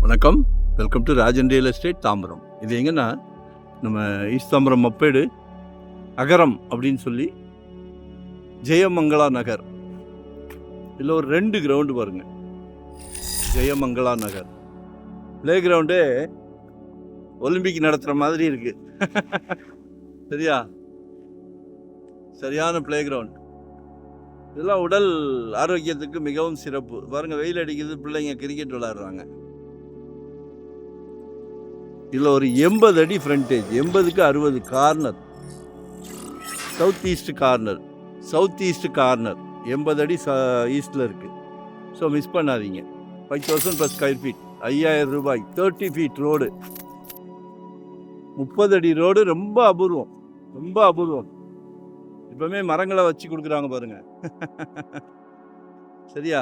வணக்கம், welcome to Rajan real estate Tambaram. இது எங்கன்னா நம்ம ஈஸ்ட் தாம்பரம் மப்பேடு அகரம் அப்படின்னு சொல்லி ஜெயமங்களா நகர். இதில் ஒரு 2 கிரவுண்டு பாருங்க. ஜெயமங்களா நகர் பிளே கிரவுண்டே ஒலிம்பிக் நடத்துகிற மாதிரி இருக்கு. சரியான பிளே கிரவுண்ட். இதெல்லாம் உடல் ஆரோக்கியத்துக்கு மிகவும் சிறப்பு. பாருங்க, வெயில் அடிக்குது, பிள்ளைங்க கிரிக்கெட் விளையாடுறாங்க. இதில் ஒரு 80 அடி ஃப்ரண்டேஜ், 80க்கு 60 கார்னர், சவுத் ஈஸ்ட் கார்னர் 80 அடி ஈஸ்டில் இருக்குது. ஸோ மிஸ் பண்ணாதீங்க. 5,000 + ஸ்கொயர் ஃபீட், 5,000 ரூபாய். 30 ஃபீட் ரோடு, 30 அடி ரோடு. ரொம்ப அபூர்வம். இப்போவுமே மரங்களை வச்சு கொடுக்குறாங்க பாருங்க. சரியா,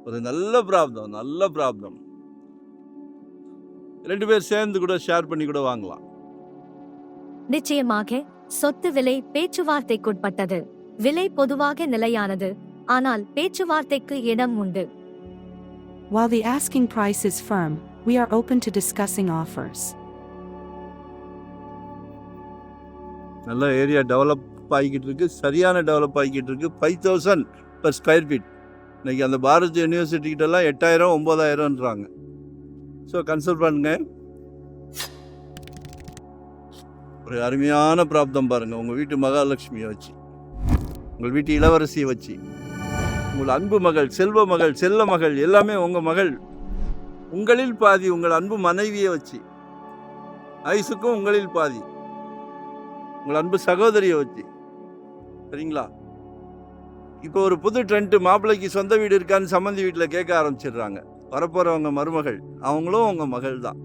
ஒரு நல்ல ப்ராப்ளம். 2 பேர் சேர்ந்து கூட ஷேர் பண்ணி கூட வாங்கலாம். நிச்சயமாக சொத்து விலை பேச்சுவார்த்தைக்குட்பட்டது. விலை பொதுவாக நிலையானது, ஆனால் பேச்சுவார்த்தைக்கு இடம் உண்டு. While the asking price is firm, we are open to discussing offers. நல்ல ஏரியா டெவலப் ஆகிக்கிட்டு இருக்கு, சரியான டெவலப் ஆகிக்கிட்டு இருக்கு. 5,000 + ஸ்கொயர் ஃபீட். இன்னைக்கு அந்த பாரத் யூனிவர்சிட்டிக்கிட்டலாம் 8,000 9,000ன்றாங்க. ஸோ கன்சல்ட் பண்ணுங்க. ஒரு அருமையான பிராப்தம் பாருங்கள். உங்கள் வீட்டு மகாலட்சுமியை வச்சு, உங்கள் வீட்டு இளவரசியை வச்சு, உங்கள் அன்பு மகள், செல்வ மகள், செல்ல மகள், எல்லாமே உங்கள் மகள், உங்களில் பாதி உங்கள் அன்பு மனைவியை வச்சு, ஐசுக்கும் உங்களில் பாதி உங்கள் அன்பு சகோதரியை வச்சு. சரிங்களா? இப்போ ஒரு புது ட்ரெண்ட். மாப்பிள்ளைக்கு சொந்த வீடு இருக்கான்னு சம்மந்தி வீட்டில் கேட்க ஆரம்பிச்சிடுறாங்க. வரப்போகிறவங்க மருமகள், அவங்களும் உங்கள் மகள் தான்.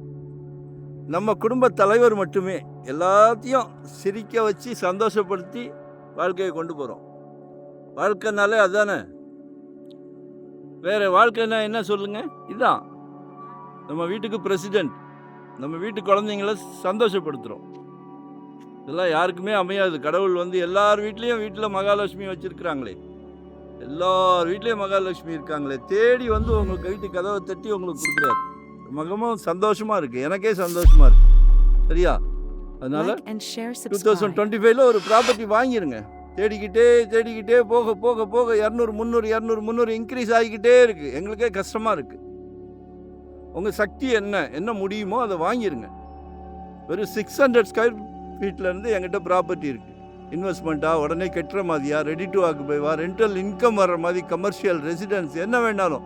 நம்ம குடும்ப தலைவர் மட்டுமே எல்லாத்தையும் சிரிக்க வச்சு சந்தோஷப்படுத்தி வாழ்க்கையை கொண்டு போகிறோம். வாழ்க்கைனாலே அதுதானே. வேறு வாழ்க்கைன்னா என்ன சொல்லுங்க? இதுதான் நம்ம வீட்டுக்கு பிரசிடெண்ட். நம்ம வீட்டு குழந்தைங்கள சந்தோஷப்படுத்துகிறோம். இதெல்லாம் யாருக்குமே அமையாது. கடவுள் எல்லார் வீட்டில் மகாலட்சுமி வச்சுருக்குறாங்களே, எல்லார் வீட்லேயும் மகாலட்சுமி இருக்காங்களே, தேடி உங்களுக்கு வீட்டு கதவை தட்டி உங்களுக்கு கொடுக்குறாரு. மிகவும் சந்தோஷமாக இருக்குது. எனக்கே சந்தோஷமாக இருக்குது. சரியா? அதனால் 2025 ஒரு ப்ராப்பர்ட்டி வாங்கிடுங்க. தேடிக்கிட்டே போக 200 300 இன்க்ரீஸ் ஆகிக்கிட்டே இருக்குது. எங்களுக்கே கஷ்டமாக இருக்குது. உங்கள் சக்தி என்ன முடியுமோ அதை வாங்கிடுங்க. வெறும் 600 ஸ்கொயர் ஃபீட்லேருந்து எங்கிட்ட ப்ராப்பர்ட்டி இருக்குது. இன்வெஸ்ட்மெண்ட்டாக, உடனே கட்டுற மாதிரியா, ரெடி டு ஆக்குபைவா, ரெண்டல் இன்கம் வர்ற மாதிரி, கமர்ஷியல் ரெசிடென்ஸ், என்ன வேணாலும்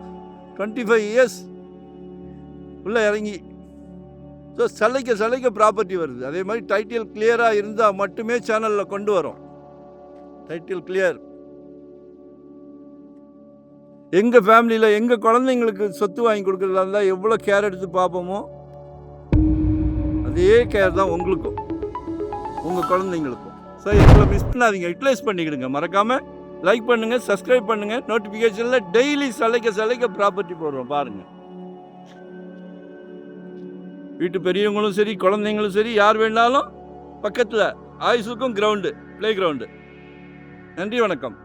25 இயர்ஸ் உள்ளே இறங்கி. ஸோ சலைக்க ப்ராப்பர்ட்டி வருது. அதே மாதிரி டைட்டில் கிளியராக இருந்தால் மட்டுமே சேனலில் கொண்டு வரோம். Title clear. எங்கள் ஃபேமிலியில் எங்கள் குழந்தைங்களுக்கு சொத்து வாங்கி கொடுக்குறதா இருந்தால் எவ்வளோ கேர் எடுத்து பார்ப்போமோ அதே கேர் தான் உங்களுக்கும், உங்கள் குழந்தைங்களுக்கும். ஸோ எங்களை மிஸ் பண்ணாதீங்க, யூட்டிலைஸ் பண்ணிக்கிடுங்க. மறக்காமல் லைக் பண்ணுங்கள், சப்ஸ்கிரைப் பண்ணுங்கள். நோட்டிஃபிகேஷனில் டெய்லி சலைக்க ப்ராப்பர்ட்டி போடுறோம் பாருங்கள். வீட்டு பெரியவங்களும் சரி, குழந்தைங்களும் சரி, யார் வேணாலும் பக்கத்தில் ஆயுசுக்கும் கிரவுண்டு, பிளே கிரவுண்டு. நன்றி, வணக்கம்.